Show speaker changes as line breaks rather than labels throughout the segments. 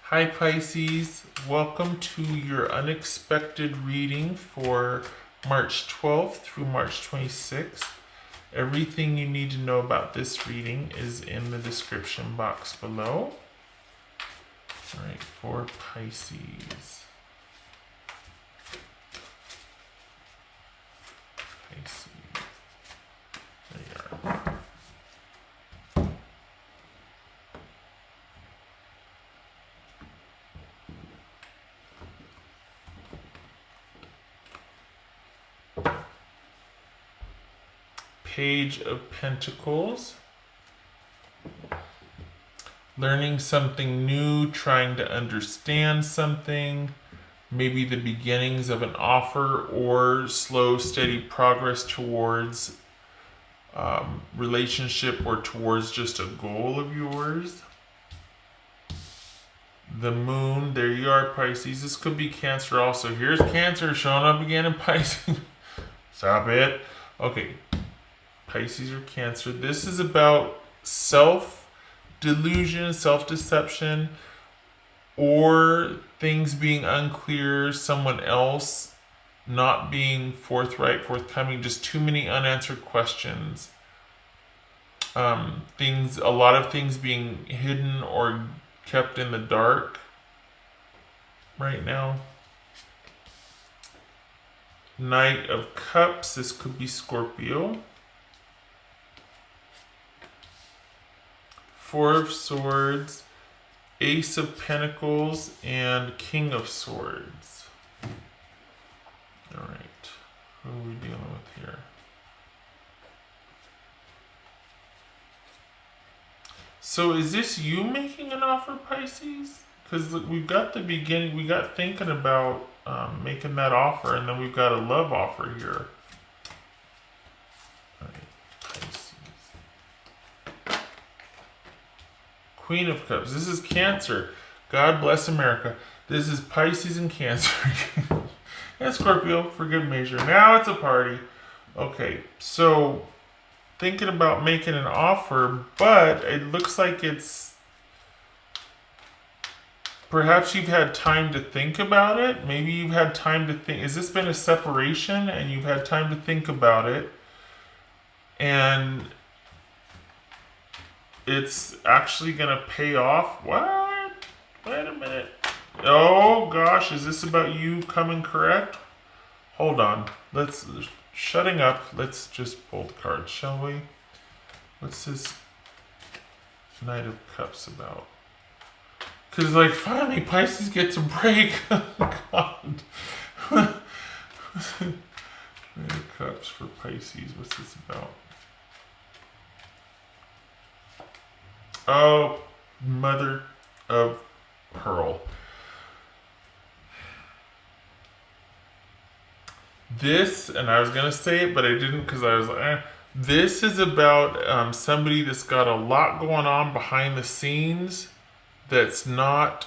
Hi Pisces, welcome to your unexpected reading for March 12th through March 26th. Everything you need to know about this reading is in the description box below. All right, for Pisces. There you are. Page of Pentacles. Learning something new, trying to understand something, maybe the beginnings of an offer or slow, steady progress towards relationship or towards just a goal of yours. The moon, there you are, Pisces. This could be Cancer also. Here's Cancer showing up again in Pisces. Stop it. Okay, Pisces or Cancer. This is about self-delusion, self-deception, or things being unclear, someone else not being forthcoming, just too many unanswered questions. A lot of things being hidden or kept in the dark right now. Knight of Cups, this could be Scorpio. Four of Swords, Ace of Pentacles, and King of Swords. Alright, who are we dealing with here? So is this you making an offer, Pisces? Because we've got the beginning, we got thinking about making that offer, and then we've got a love offer here. All right, Pisces. Queen of Cups. This is Cancer. God bless America. This is Pisces and Cancer. And Scorpio for good measure. Now it's a party. Okay, so thinking about making an offer, but it looks like it's perhaps you've had time to think about it. Maybe you've had time to think. Has this been a separation and you've had time to think about it? And it's actually going to pay off. What? Wait a minute. Oh gosh, is this about you coming correct? Hold on. Shutting up. Let's just pull the cards, shall we? What's this Knight of Cups about? Because, like, finally Pisces gets a break. Oh, God. Knight of Cups for Pisces. What's this about? Oh, Mother of Pearl. This, and I was going to say it, but I didn't because I was like, This is about somebody that's got a lot going on behind the scenes that's not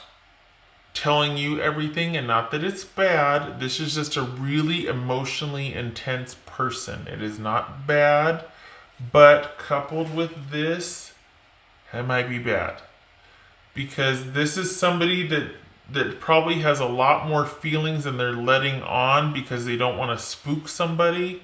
telling you everything, and not that it's bad. This is just a really emotionally intense person. It is not bad, but coupled with this, it might be bad. Because this is somebody that probably has a lot more feelings than they're letting on because they don't want to spook somebody.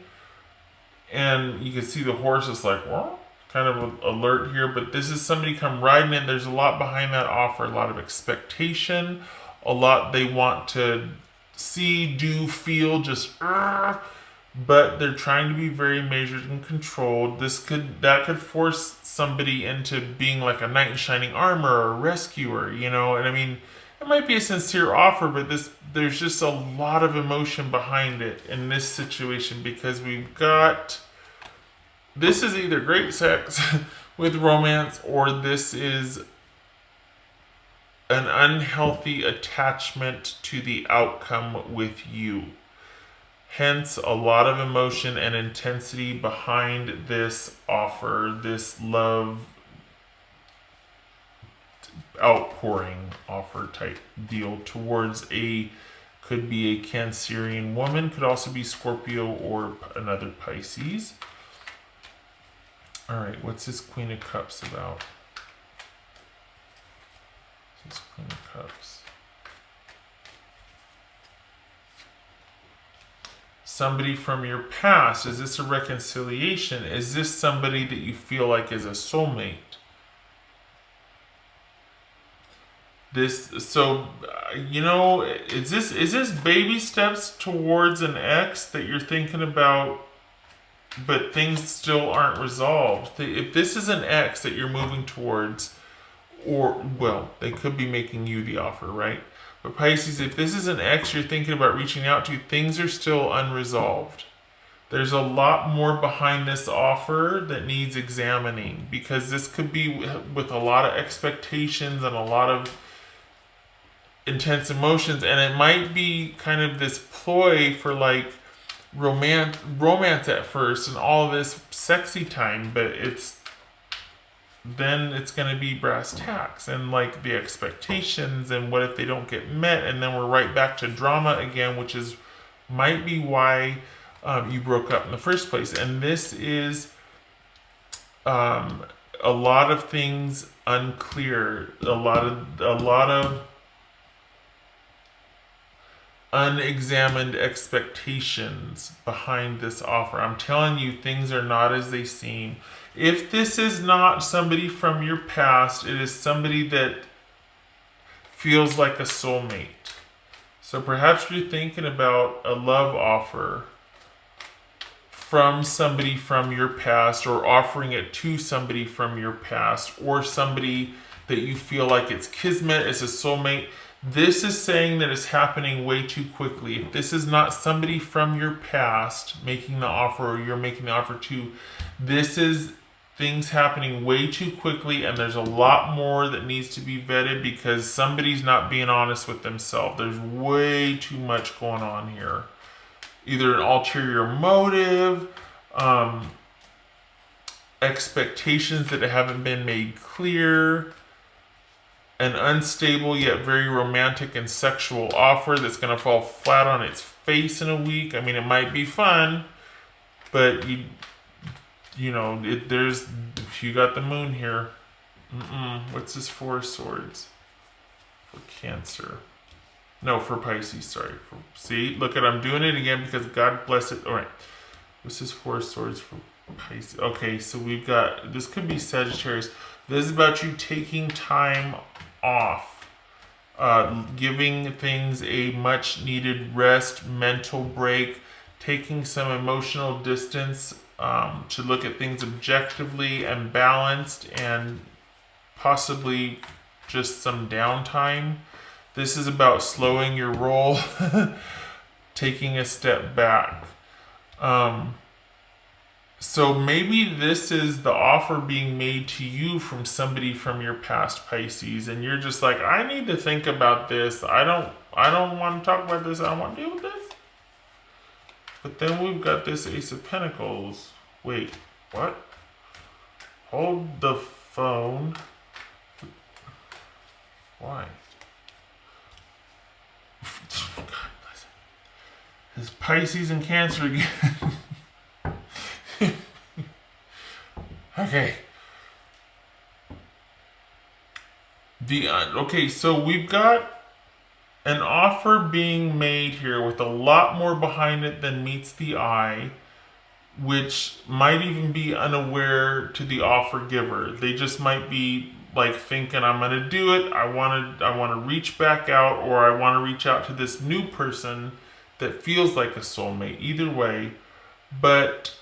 And you can see the horse is like, well, kind of alert here, but this is somebody come riding in. There's a lot behind that offer, a lot of expectation, a lot they want to see, do, feel, but they're trying to be very measured and controlled. That could force somebody into being like a knight in shining armor or a rescuer, and I mean, it might be a sincere offer, but there's just a lot of emotion behind it in this situation because this is either great sex with romance or this is an unhealthy attachment to the outcome with you. Hence, a lot of emotion and intensity behind this offer, this love outpouring offer type deal towards could be a Cancerian woman, could also be Scorpio or another Pisces. All right, what's this Queen of Cups about? This Queen of Cups. Somebody from your past. Is this a reconciliation? Is this somebody that you feel like is a soulmate? Is this baby steps towards an ex that you're thinking about, but things still aren't resolved? If this is an ex that you're moving towards, or, well, they could be making you the offer, right? But Pisces, if this is an ex you're thinking about reaching out to, things are still unresolved. There's a lot more behind this offer that needs examining, because this could be with a lot of expectations and a lot of intense emotions, and it might be kind of this ploy for like romance at first and all this sexy time, but it's going to be brass tacks and like the expectations, and what if they don't get met, and then we're right back to drama again, which is might be why you broke up in the first place. And this is a lot of things unclear, a lot of unexamined expectations behind this offer. I'm telling you, things are not as they seem. If this is not somebody from your past, it is somebody that feels like a soulmate. So perhaps you're thinking about a love offer from somebody from your past, or offering it to somebody from your past, or somebody that you feel like it's kismet, it's a soulmate. This is saying that it's happening way too quickly. If this is not somebody from your past making the offer, or you're making the offer to, this is things happening way too quickly, and there's a lot more that needs to be vetted, because somebody's not being honest with themselves. There's way too much going on here. Either an ulterior motive, expectations that haven't been made clear, an unstable yet very romantic and sexual offer that's going to fall flat on its face in a week. I mean, it might be fun, but you got the moon here. What's this Four of Swords for Cancer? No, for Pisces, sorry. See, look at, I'm doing it again because God bless it. All right. What's this Four of Swords for Pisces? Okay, so we've got, this could be Sagittarius. This is about you taking time off, giving things a much needed rest, mental break, taking some emotional distance to look at things objectively and balanced, and possibly just some downtime. This is about slowing your roll, taking a step back. So maybe this is the offer being made to you from somebody from your past, Pisces, and you're just like, I need to think about this. I don't want to talk about this. I don't want to deal with this. But then we've got this Ace of Pentacles. Wait, what? Hold the phone. Why? God bless it. It's Pisces and Cancer again. Okay. Okay, so we've got an offer being made here with a lot more behind it than meets the eye, which might even be unaware to the offer giver. They just might be like thinking, I'm going to do it. I want to reach back out, or I want to reach out to this new person that feels like a soulmate. Either way, but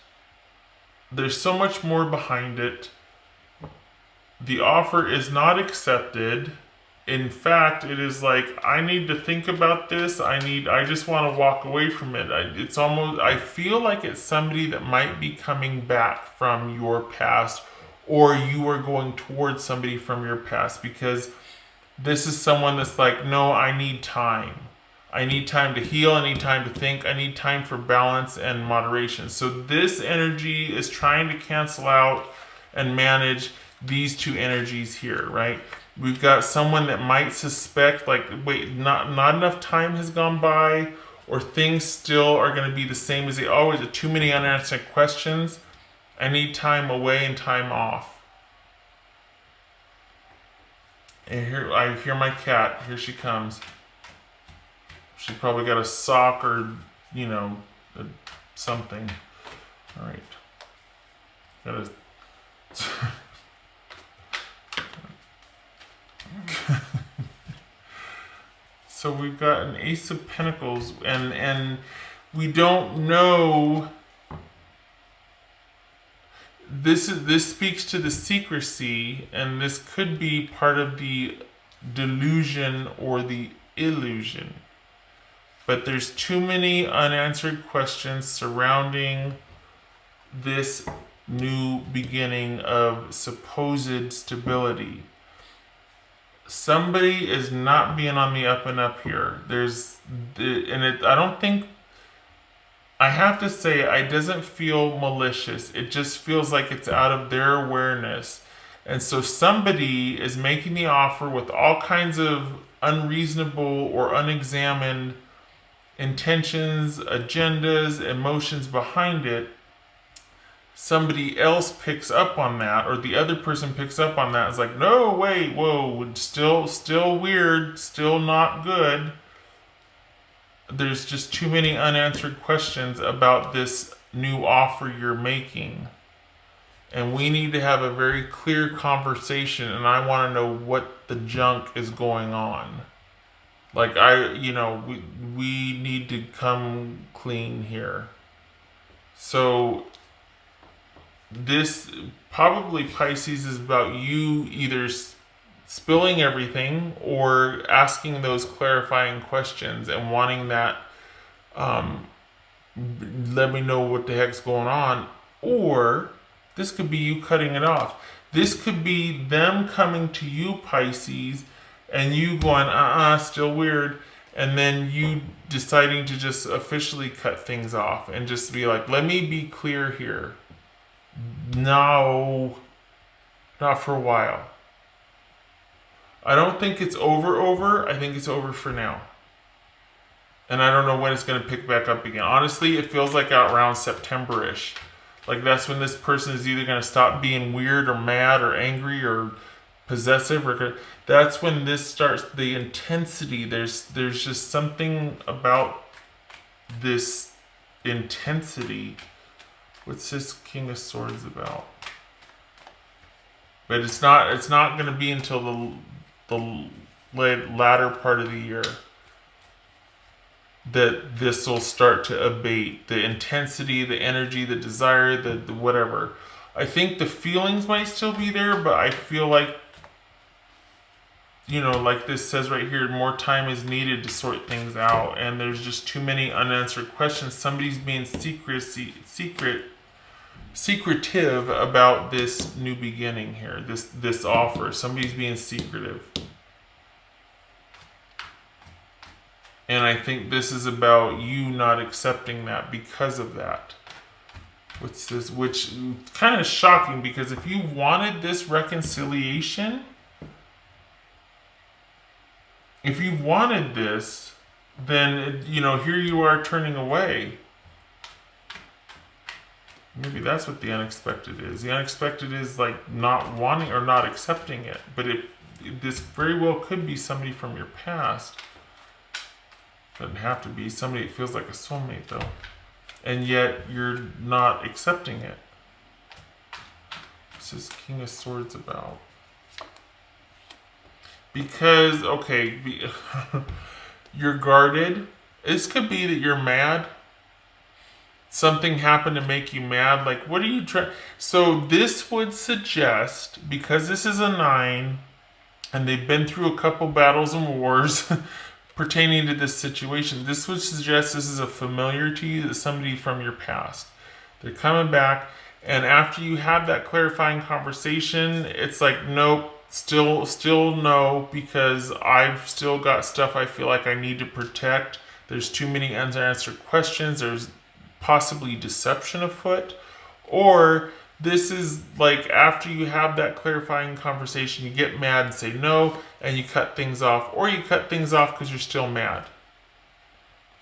there's so much more behind it. The offer is not accepted. In fact, it is like, I need to think about this. I just want to walk away from it. I feel like it's somebody that might be coming back from your past, or you are going towards somebody from your past, because this is someone that's like, no, I need time. I need time to heal. I need time to think. I need time for balance and moderation. So this energy is trying to cancel out and manage these two energies here, right? We've got someone that might suspect, like, wait, not enough time has gone by, or things still are going to be the same as they always are. Too many unanswered questions. I need time away and time off. And here I hear my cat. Here she comes. She probably got a sock or, you know, something. All right. Gotta. So we've got an Ace of Pentacles, and we don't know. This speaks to the secrecy, and this could be part of the delusion or the illusion. But there's too many unanswered questions surrounding this new beginning of supposed stability. Somebody is not being on the up and up here. I don't think, I have to say, it doesn't feel malicious. It just feels like it's out of their awareness. And so somebody is making the offer with all kinds of unreasonable or unexamined intentions, agendas, emotions behind it. Somebody else picks up on that, or the other person picks up on that. It's like, no, wait, whoa, still weird, still not good. There's just too many unanswered questions about this new offer you're making. And we need to have a very clear conversation, and I want to know what the junk is going on. Like, we need to come clean here. So this probably, Pisces, is about you either spilling everything or asking those clarifying questions and wanting that, let me know what the heck's going on. Or this could be you cutting it off. This could be them coming to you, Pisces, and you going, still weird, and then you deciding to just officially cut things off and just be like, let me be clear here. No, not for a while. I don't think it's over. I think it's over for now. And I don't know when it's going to pick back up again. Honestly, it feels like around September-ish. Like that's when this person is either going to stop being weird or mad or angry or possessive, or that's when this starts, the intensity. There's just something about this intensity. What's this King of Swords about? But it's not going to be until the latter part of the year that this will start to abate. The intensity, the energy, the desire, the whatever. I think the feelings might still be there, but I feel like, like this says right here, more time is needed to sort things out, and there's just too many unanswered questions. Somebody's being secretive about this new beginning here, this offer. Somebody's being secretive. And I think this is about you not accepting that because of that. What's this? Which kind of shocking, because if you wanted this reconciliation, if you wanted this, then, here you are turning away. Maybe that's what the unexpected is. The unexpected is like not wanting or not accepting it. But this very well could be somebody from your past. Doesn't have to be somebody that feels like a soulmate, though. And yet you're not accepting it. What's this King of Swords about? Because, okay, you're guarded. This could be that you're mad. Something happened to make you mad. Like, what are you trying? So this would suggest, because this is a 9, and they've been through a couple battles and wars pertaining to this situation, this would suggest this is a familiar to you, that somebody from your past. They're coming back, and after you have that clarifying conversation, it's like, nope, still no, because I've still got stuff I feel like I need to protect. There's too many unanswered questions. There's possibly deception afoot. Or this is like, after you have that clarifying conversation, you get mad and say no, and you cut things off. Or you cut things off because you're still mad.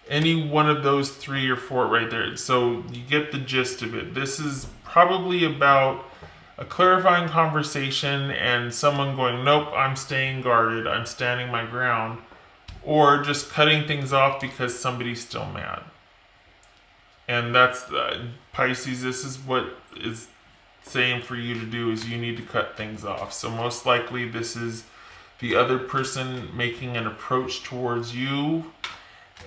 Any one of those 3 or 4 right there. So you get the gist of it. This is probably about a clarifying conversation and someone going, nope, I'm staying guarded, I'm standing my ground, or just cutting things off because somebody's still mad. And that's Pisces. This is what is saying for you to do is you need to cut things off. So most likely this is the other person making an approach towards you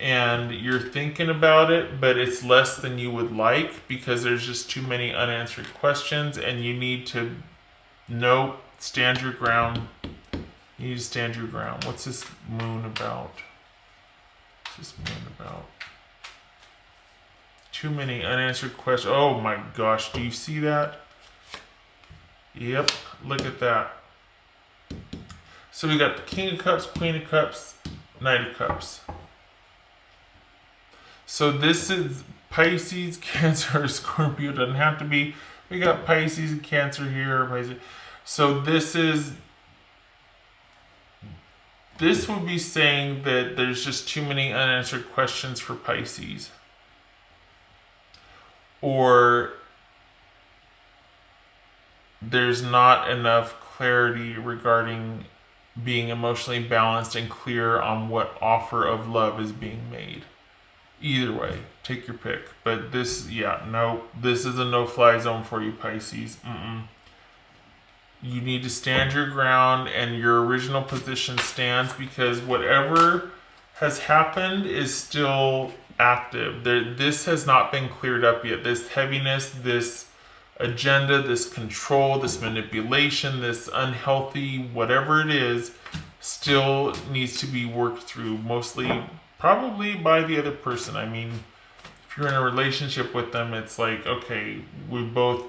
and you're thinking about it, but it's less than you would like because there's just too many unanswered questions and you need to stand your ground. You need to stand your ground. What's this moon about? What's this moon about? Too many unanswered questions. Oh my gosh, do you see that? Yep, look at that. So we got the King of Cups, Queen of Cups, Knight of Cups. So this is Pisces, Cancer, Scorpio. Doesn't have to be. We got Pisces and Cancer here. Pisces. So this would be saying that there's just too many unanswered questions for Pisces. Or there's not enough clarity regarding being emotionally balanced and clear on what offer of love is being made. Either way, take your pick. But this, this is a no-fly zone for you, Pisces. You need to stand your ground and your original position stands because whatever has happened is still active. This has not been cleared up yet. This heaviness, this agenda, this control, this manipulation, this unhealthy, whatever it is, still needs to be worked through, mostly probably by the other person. I mean, if you're in a relationship with them, it's like, okay, we both,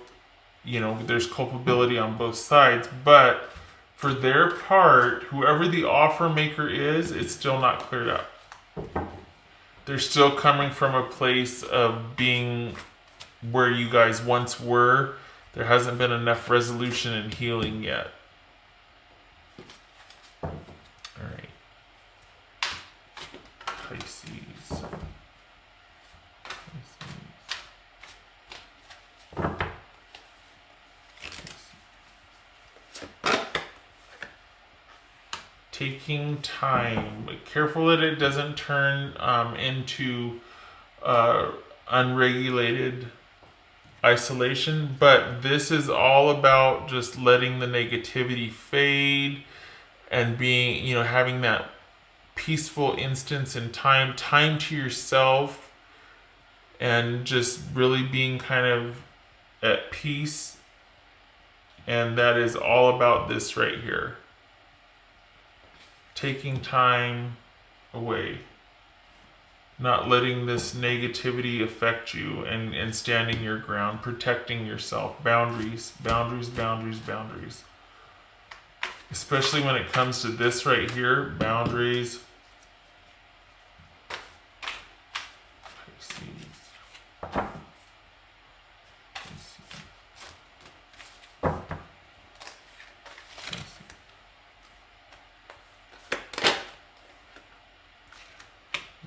there's culpability on both sides, but for their part, whoever the offer maker is, it's still not cleared up. They're still coming from a place of being where you guys once were. There hasn't been enough resolution and healing yet. All right. Pisces. Taking time. Careful that it doesn't turn into unregulated isolation, but this is all about just letting the negativity fade and being, having that peaceful instance in time to yourself, and just really being kind of at peace. And that is all about this right here. Taking time away. Not letting this negativity affect you, and standing your ground, protecting yourself. Boundaries, boundaries, boundaries, boundaries. Especially when it comes to this right here, boundaries.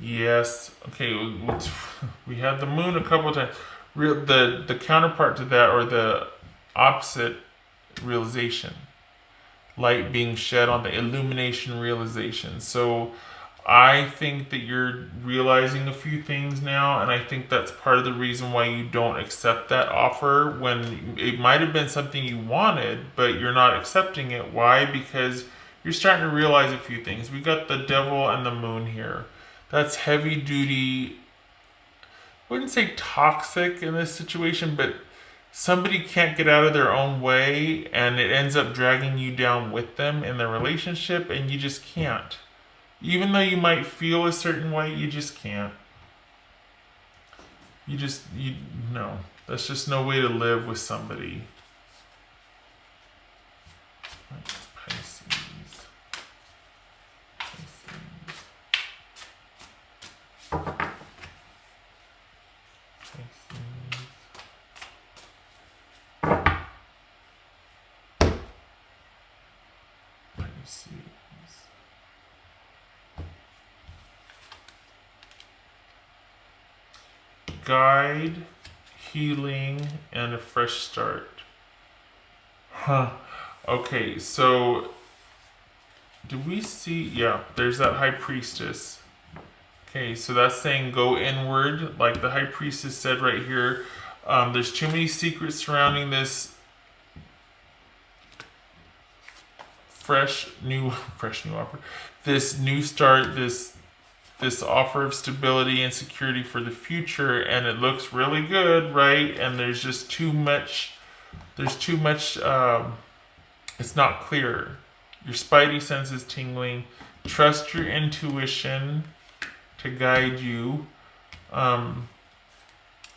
Yes. Okay. We had the moon a couple of times. The counterpart to that, or the opposite, realization. Light being shed on the illumination, realization. So I think that you're realizing a few things now, and I think that's part of the reason why you don't accept that offer when it might have been something you wanted, but you're not accepting it. Why? Because you're starting to realize a few things. We got the devil and the moon here. That's heavy duty. I wouldn't say toxic in this situation, but somebody can't get out of their own way and it ends up dragging you down with them in their relationship, and you just can't. Even though you might feel a certain way, you just can't. No. That's just no way to live with somebody. Pisces. Guide, healing, and a fresh start. Huh. Okay, so do we see? Yeah, there's that high priestess. Okay, so that's saying go inward, like the high priestess said right here. There's too many secrets surrounding this fresh new offer, this new start, this offer of stability and security for the future, and it looks really good, right? And there's just too much. There's too much. It's not clear. Your spidey sense is tingling. Trust your intuition to guide you.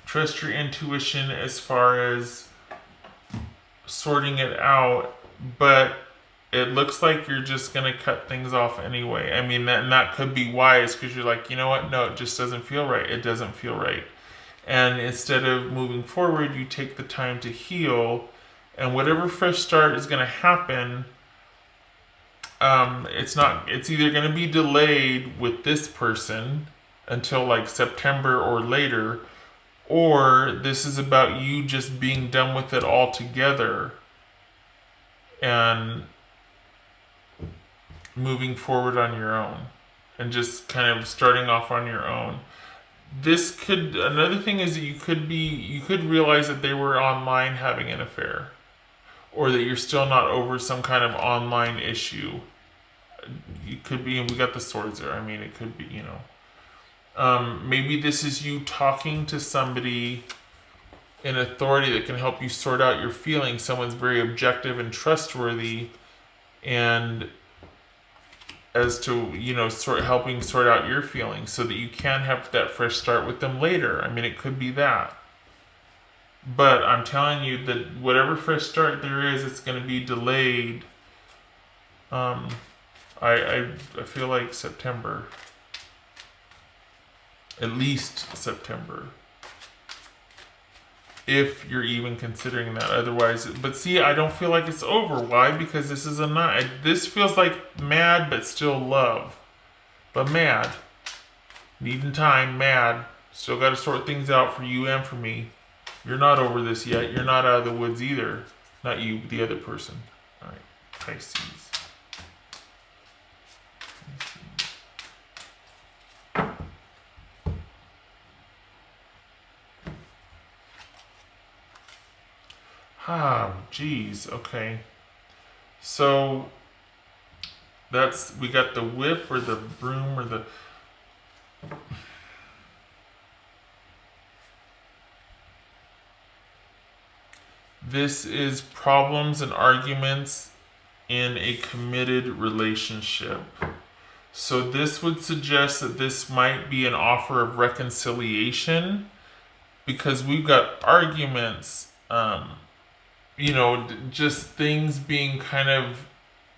Trust your intuition as far as sorting it out, but it looks like you're just gonna cut things off anyway. I mean, that could be wise because you're like, you know what? No, it just doesn't feel right. It doesn't feel right. And instead of moving forward, you take the time to heal, and whatever fresh start is gonna happen, it's not. It's either gonna be delayed with this person until like September or later, or this is about you just being done with it altogether and moving forward on your own and just kind of starting off on your own. This could Another thing is that you could realize that they were online having an affair, or that you're still not over some kind of online issue. It could be, and we got the swords there. I mean, it could be, maybe this is you talking to somebody in authority that can help you sort out your feelings. Someone's very objective and trustworthy, and as to helping sort out your feelings so that you can have that fresh start with them later. I mean, it could be that, but I'm telling you that whatever fresh start there is, it's going to be delayed. I feel like September, at least September, if you're even considering that. Otherwise, but see, I don't feel like it's over. Why? Because this is a night. This feels like mad, but still love. But mad, needing time, mad. Still got to sort things out for you and for me. You're not over this yet. You're not out of the woods either. Not you, the other person. All right, Pisces. Geez. Okay. So we got the whip or the broom or the. This is problems and arguments in a committed relationship. So this would suggest that this might be an offer of reconciliation, because we've got arguments, just things being kind of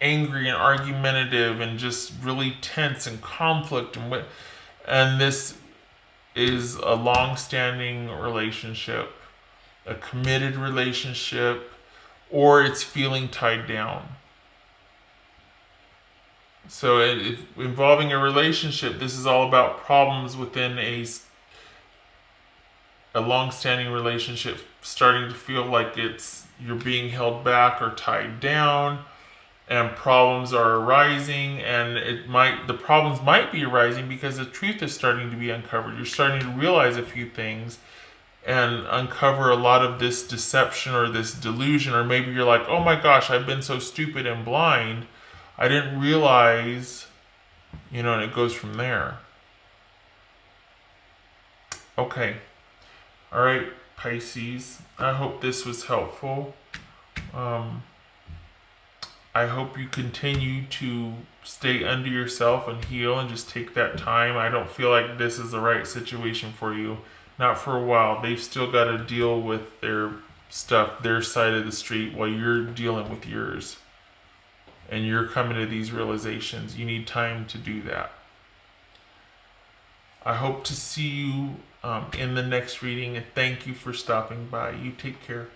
angry and argumentative and just really tense and conflict, and this is a long-standing relationship, a committed relationship, or it's feeling tied down. So involving a relationship, this is all about problems within a long-standing relationship starting to feel like you're being held back or tied down, and problems are arising, and the problems might be arising because the truth is starting to be uncovered. You're starting to realize a few things and uncover a lot of this deception or this delusion, or maybe you're like, oh my gosh, I've been so stupid and blind, I didn't realize, and it goes from there. Okay. All right, Pisces, I hope this was helpful. I hope you continue to stay under yourself and heal and just take that time. I don't feel like this is the right situation for you. Not for a while. They've still got to deal with their stuff, their side of the street, while you're dealing with yours. And you're coming to these realizations. You need time to do that. I hope to see you in the next reading, and thank you for stopping by. You take care.